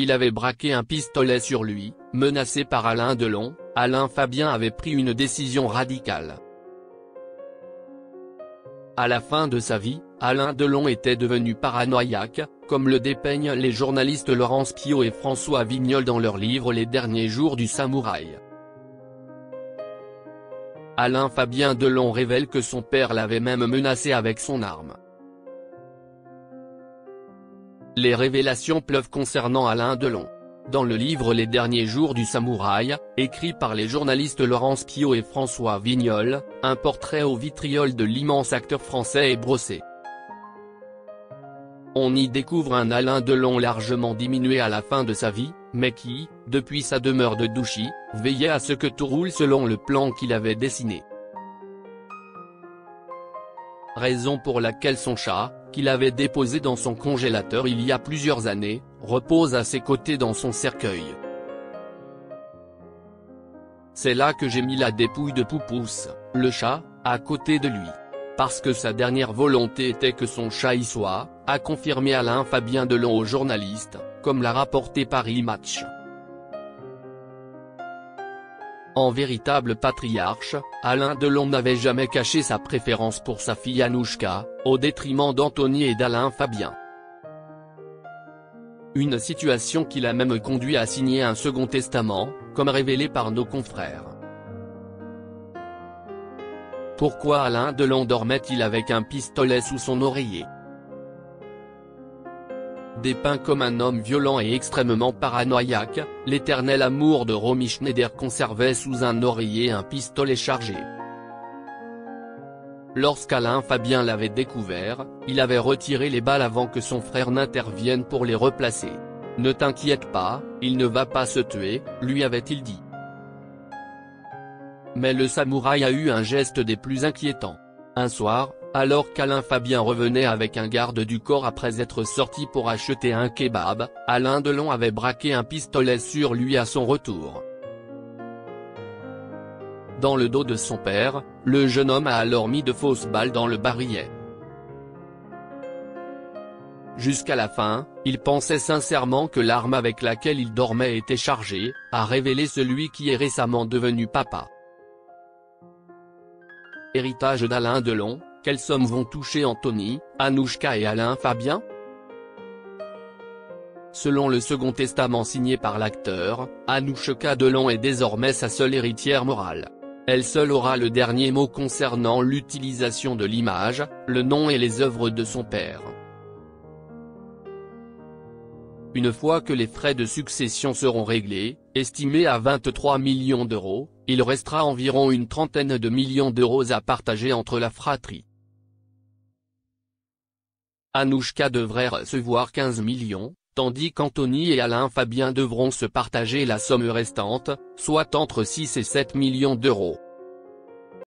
il avait braqué un pistolet sur lui. Menacé par Alain Delon, Alain Fabien avait pris une décision radicale. À la fin de sa vie, Alain Delon était devenu paranoïaque, comme le dépeignent les journalistes Laurence Piot et François Vignol dans leur livre Les derniers jours du samouraï. Alain Fabien Delon révèle que son père l'avait même menacé avec son arme. Les révélations pleuvent concernant Alain Delon. Dans le livre Les derniers jours du samouraï, écrit par les journalistes Laurence Piot et François Vignol, un portrait au vitriol de l'immense acteur français est brossé. On y découvre un Alain Delon largement diminué à la fin de sa vie, mais qui, depuis sa demeure de Douchy, veillait à ce que tout roule selon le plan qu'il avait dessiné. Raison pour laquelle son chat, qu'il avait déposé dans son congélateur il y a plusieurs années, repose à ses côtés dans son cercueil. C'est là que j'ai mis la dépouille de Poupousse, le chat, à côté de lui. Parce que sa dernière volonté était que son chat y soit, a confirmé Alain Fabien Delon aux journalistes, comme l'a rapporté Paris Match. En véritable patriarche, Alain Delon n'avait jamais caché sa préférence pour sa fille Anouchka, au détriment d'Anthony et d'Alain Fabien. Une situation qui l'a même conduit à signer un second testament, comme révélé par nos confrères. Pourquoi Alain Delon dormait-il avec un pistolet sous son oreiller? Dépeint comme un homme violent et extrêmement paranoïaque, l'éternel amour de Romy Schneider conservait sous un oreiller un pistolet chargé. Lorsqu'Alain Fabien l'avait découvert, il avait retiré les balles avant que son frère n'intervienne pour les replacer. « Ne t'inquiète pas, il ne va pas se tuer », lui avait-il dit. Mais le samouraï a eu un geste des plus inquiétants. Un soir, alors qu'Alain Fabien revenait avec un garde du corps après être sorti pour acheter un kebab, Alain Delon avait braqué un pistolet sur lui à son retour. Dans le dos de son père, le jeune homme a alors mis de fausses balles dans le barillet. Jusqu'à la fin, il pensait sincèrement que l'arme avec laquelle il dormait était chargée, a révélé celui qui est récemment devenu papa. Héritage d'Alain Delon, quelles sommes vont toucher Anthony, Anouchka et Alain Fabien? Selon le second testament signé par l'acteur, Anouchka Delon est désormais sa seule héritière morale. Elle seule aura le dernier mot concernant l'utilisation de l'image, le nom et les œuvres de son père. Une fois que les frais de succession seront réglés, estimés à 23 millions d'euros, il restera environ une trentaine de millions d'euros à partager entre la fratrie. Anouchka devrait recevoir 15 millions, tandis qu'Anthony et Alain Fabien devront se partager la somme restante, soit entre 6 et 7 millions d'euros.